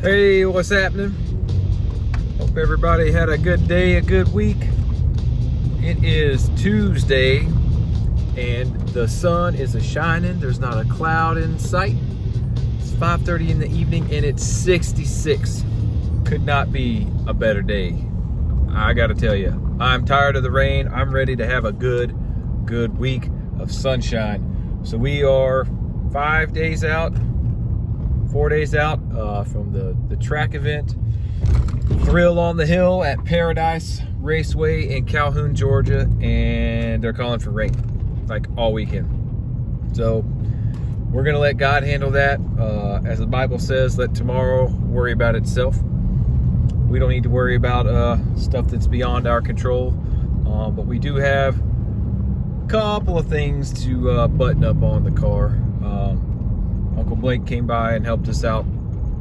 Hey, what's happening? Hope everybody had a good day, a good week. It is Tuesday and the sun is a-shining. There's not a cloud in sight. It's 5:30 in the evening and it's 66. Could not be a better day. I gotta tell you, I'm tired of the rain. I'm ready to have a good week of sunshine. So we are 4 days out from the track event, Thrill on the Hill at Paradise Raceway in Calhoun, Georgia, and they're calling for rain like all weekend. So we're gonna let God handle that. As the Bible says, let tomorrow worry about itself. We don't need to worry about stuff that's beyond our control, but we do have a couple of things to button up on the car. Uncle Blake came by and helped us out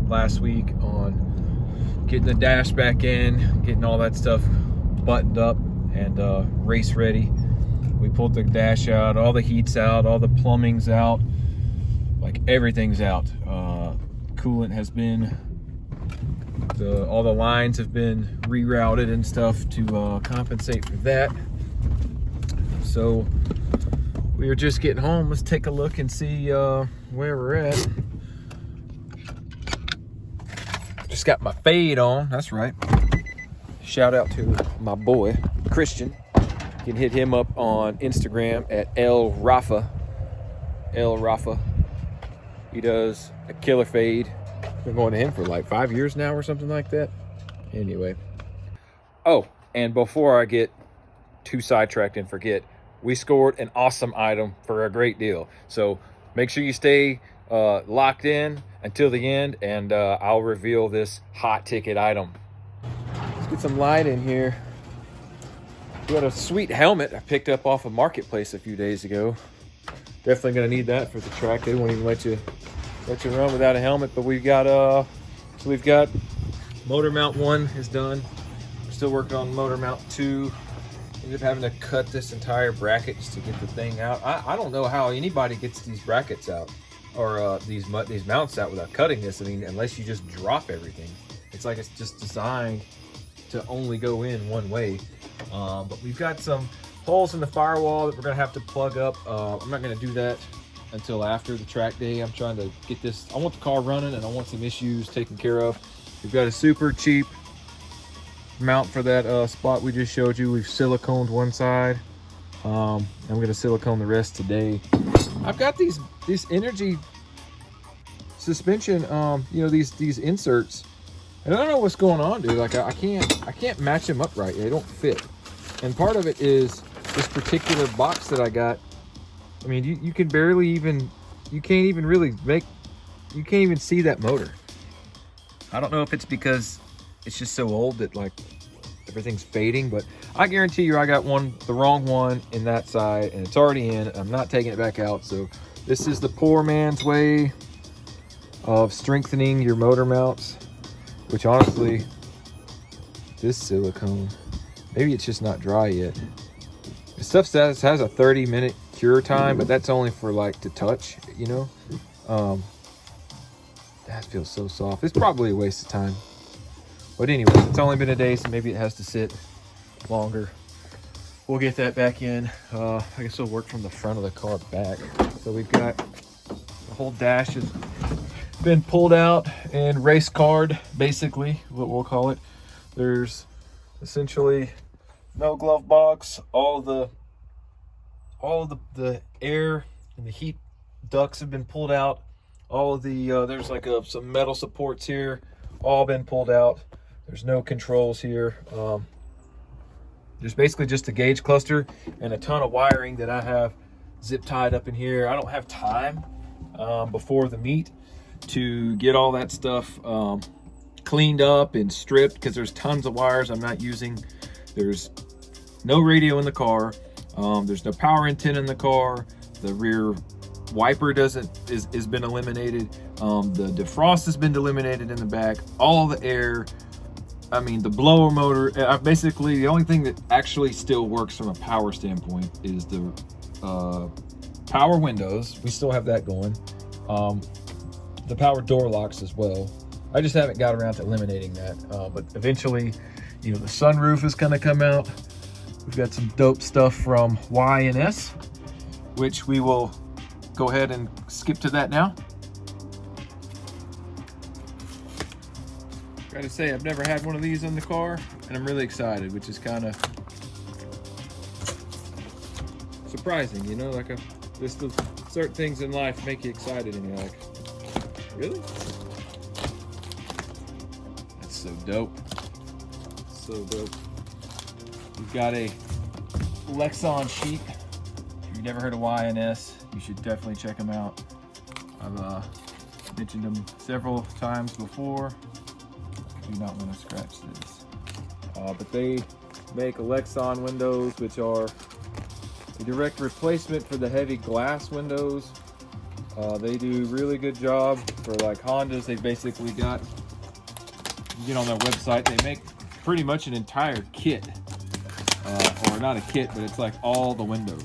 last week on getting the dash back in, getting all that stuff buttoned up and race ready. We pulled the dash out, all the heat's out, all the plumbing's out, like everything's out. Coolant has been, all the lines have been rerouted and stuff to compensate for that. So we were just getting home. Let's take a look and see where we're at. Just got my fade on, that's right. Shout out to my boy, Christian. You can hit him up on Instagram at El Rafa. He does a killer fade. Been going to him for like 5 years now or something like that. Anyway. Oh, and before I get too sidetracked and forget, we scored an awesome item for a great deal. So make sure you stay locked in until the end, and I'll reveal this hot ticket item. Let's get some light in here. We got a sweet helmet I picked up off of Marketplace a few days ago. Definitely gonna need that for the track. They won't even let you run without a helmet. But we've got motor mount 1 is done. We're still working on motor mount 2. Ended up having to cut this entire bracket just to get the thing out. I don't know how anybody gets these brackets out or these mounts out without cutting this. I mean, unless you just drop everything. It's like it's just designed to only go in one way. But we've got some holes in the firewall that we're gonna have to plug up. I'm not gonna do that until after the track day. I'm trying to get this, I want the car running and I want some issues taken care of. We've got a super cheap mount for that spot we just showed you. We've siliconed one side. I'm gonna silicone the rest today. I've got these energy suspension, these inserts, and I don't know what's going on, dude. Like I can't match them up right. They don't fit. And part of it is this particular box that I got. I mean, you can barely even, you can't even see that motor. I don't know if it's because it's just so old that like everything's fading, but I guarantee you I got the wrong one in that side and it's already in. I'm not taking it back out. So this is the poor man's way of strengthening your motor mounts, which honestly, this silicone, maybe it's just not dry yet. This stuff has a 30-minute cure time, but that's only for like to touch, you know. That feels so soft. It's probably a waste of time. But anyway, it's only been a day, so maybe it has to sit longer. We'll get that back in. I guess we'll work from the front of the car back. So we've got the whole dash has been pulled out and race card, basically, what we'll call it. There's essentially no glove box. All of the air and the heat ducts have been pulled out. All of the there's like some metal supports here, all been pulled out. There's no controls here. There's basically just a gauge cluster and a ton of wiring that I have zip tied up in here. I don't have time before the meet to get all that stuff cleaned up and stripped, because there's tons of wires I'm not using. There's no radio in the car. There's no power antenna in the car. The rear wiper has been eliminated. The defrost has been eliminated in the back. All the air, I mean, the blower motor, basically the only thing that actually still works from a power standpoint is the power windows. We still have that going. The power door locks as well. I just haven't got around to eliminating that. But eventually, you know, the sunroof is gonna come out. We've got some dope stuff from Y&S, which we will go ahead and skip to that now. Gotta say, I've never had one of these in the car, and I'm really excited, which is kind of surprising, you know, like just the certain things in life make you excited, and you're like, really? That's so dope. So dope. We've got a Lexan sheet. If you've never heard of Y&S, you should definitely check them out. I've mentioned them several times before. I do not want to scratch this. But they make Lexan windows, which are a direct replacement for the heavy glass windows. They do really good job for like Hondas. They basically got, you get on their website, they make pretty much an entire kit. Or not a kit, but it's like all the windows.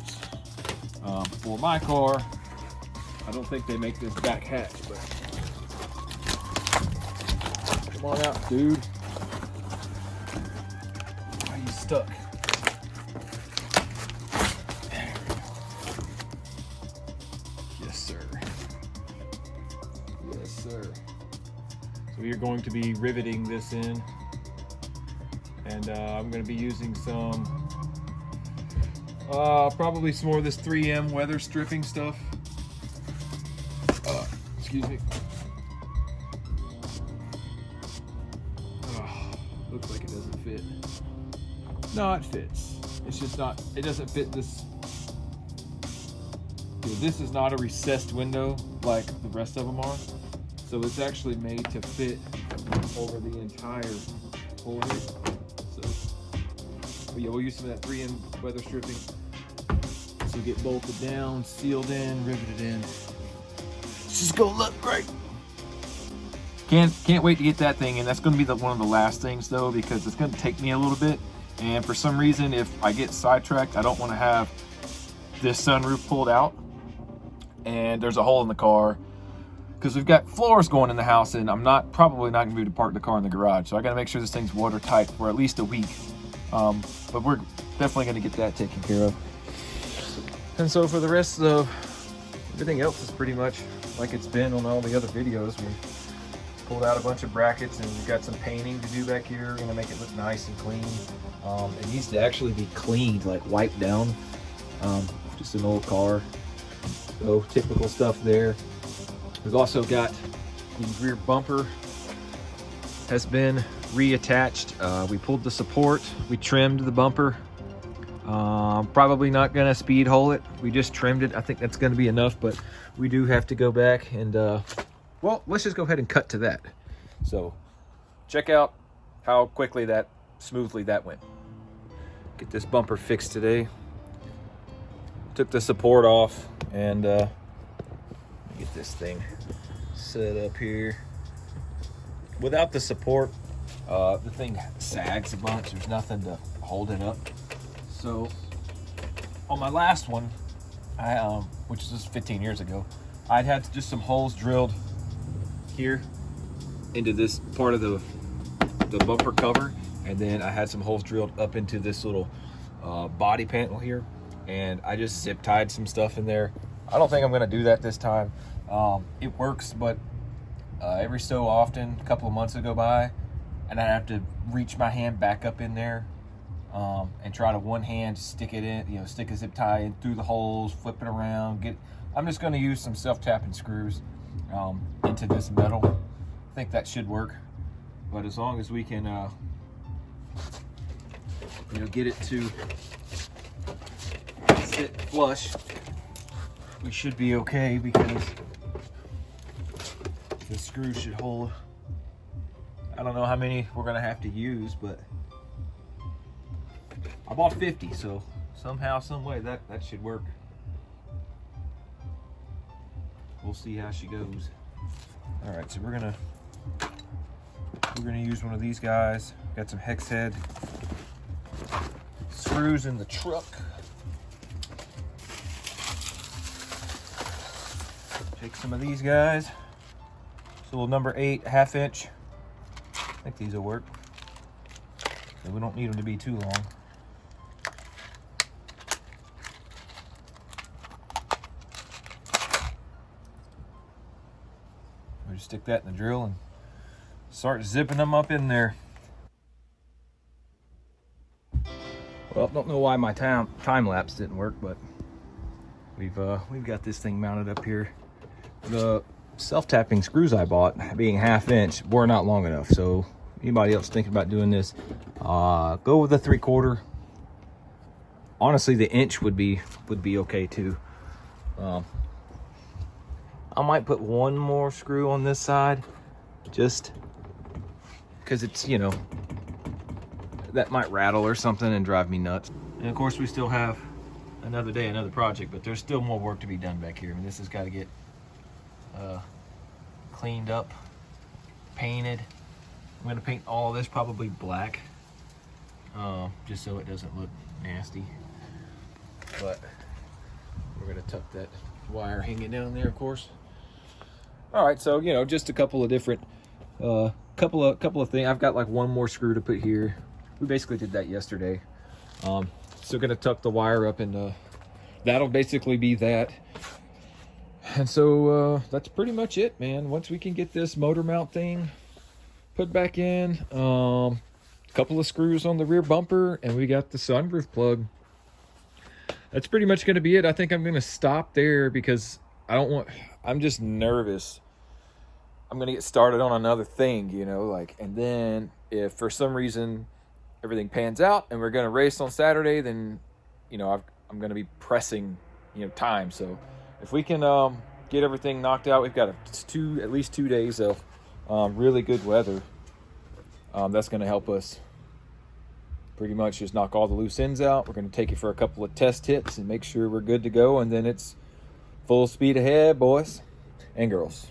For my car, I don't think they make this back hatch, but come on out, dude. Why are you stuck? Yes, sir. Yes, sir. So we are going to be riveting this in, and I'm going to be using some, probably some more of this 3M weather stripping stuff. Excuse me. Looks like it doesn't fit. No, it fits. It's just not, it doesn't fit this. Dude, this is not a recessed window like the rest of them are. So it's actually made to fit over the entire hole here. So, but yeah, we'll use some of that 3M weather stripping. So get bolted down, sealed in, riveted in. It's just gonna look great. Can't wait to get that thing in. That's gonna be one of the last things though, because it's gonna take me a little bit. And for some reason, if I get sidetracked, I don't want to have this sunroof pulled out and there's a hole in the car, because we've got floors going in the house, and I'm probably not gonna be able to park the car in the garage. So I gotta make sure this thing's watertight for at least a week. But we're definitely gonna get that taken care of. And so for the rest of everything else is pretty much like it's been on all the other videos. We pulled out a bunch of brackets, and we've got some painting to do back here. We're gonna make it look nice and clean. It needs to actually be cleaned, like wiped down. Just an old car. So typical stuff there. We've also got the rear bumper has been reattached. We pulled the support, we trimmed the bumper. Probably not gonna speed hole it. We just trimmed it. I think that's gonna be enough, but we do have to go back and well, let's just go ahead and cut to that. So check out how quickly smoothly that went. Get this bumper fixed today. Took the support off, and get this thing set up here. Without the support, the thing sags a bunch. There's nothing to hold it up. So on my last one, which was 15 years ago, I'd had just some holes drilled here into this part of the bumper cover, and then I had some holes drilled up into this little body panel here, and I just zip tied some stuff in there. I don't think I'm gonna do that this time. It works, but every so often, a couple of months will go by, and I have to reach my hand back up in there and try to one hand stick it in, stick a zip tie in through the holes, flip it around. I'm just gonna use some self-tapping screws into this metal. I think that should work, but as long as we can get it to sit flush, we should be okay, because the screw should hold. I don't know how many we're gonna have to use, but I bought 50, so somehow, some way that should work. We'll see how she goes. All right, so we're gonna use one of these guys. Got some hex head screws in the truck. Take some of these guys. So little number 8 1/2 inch I think these will work. And we don't need them to be too long. We just stick that in the drill and start zipping them up in there. Well, don't know why my time lapse didn't work, but we've got this thing mounted up here. The self-tapping screws I bought, being 1/2 inch, were not long enough. So anybody else thinking about doing this, go with a 3/4. Honestly, the inch would be okay too. I might put one more screw on this side, just because it's, you know, that might rattle or something and drive me nuts. And of course, we still have another day, another project, but there's still more work to be done back here. I mean, this has got to get cleaned up, painted. I'm going to paint all of this probably black, just so it doesn't look nasty. But we're going to tuck that wire hanging down there, of course. All right, so, you know, just a couple of different, couple of things. I've got like one more screw to put here. We basically did that yesterday. Still gonna tuck the wire up, and that'll basically be that. And so that's pretty much it, man. Once we can get this motor mount thing put back in, a couple of screws on the rear bumper, and we got the sunroof plug. That's pretty much gonna be it. I think I'm gonna stop there because I'm just nervous. I'm gonna get started on another thing, you know, like, and then if for some reason everything pans out and we're going to race on Saturday, then, you know, I'm going to be pressing, you know, time. So if we can get everything knocked out, we've got at least 2 days of really good weather. That's going to help us pretty much just knock all the loose ends out. We're going to take it for a couple of test hits and make sure we're good to go. And then it's full speed ahead, boys and girls.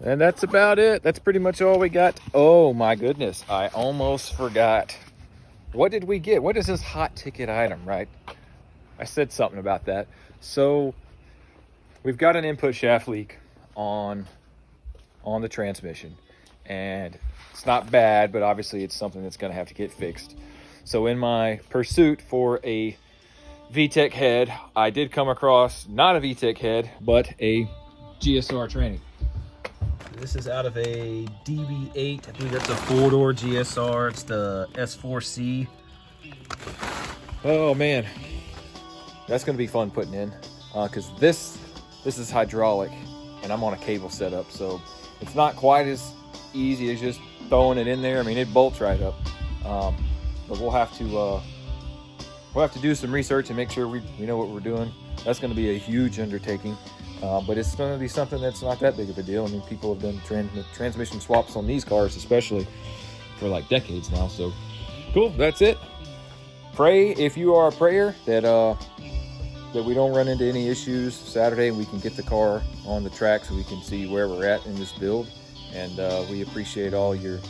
And that's about it. That's pretty much all we got. Oh my goodness, I almost forgot. What did we get? What is this hot ticket item, right? I said something about that. So we've got an input shaft leak on the transmission, and it's not bad, but obviously it's something that's going to have to get fixed. So in my pursuit for a VTEC head, I did come across not a VTEC head, but a GSR tranny. This is out of a DB8. I believe that's a 4-door GSR. It's the S4C. Oh man, that's gonna be fun putting in, because this is hydraulic and I'm on a cable setup, so it's not quite as easy as just throwing it in there. I mean, it bolts right up, but we'll have to do some research and make sure we know what we're doing. That's going to be a huge undertaking. But it's going to be something that's not that big of a deal. I mean, people have done transmission swaps on these cars, especially for like decades now. So cool, that's it. Pray, if you are a prayer, that we don't run into any issues Saturday and we can get the car on the track so we can see where we're at in this build. And we appreciate all your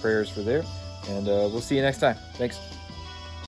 prayers for there. And we'll see you next time. Thanks.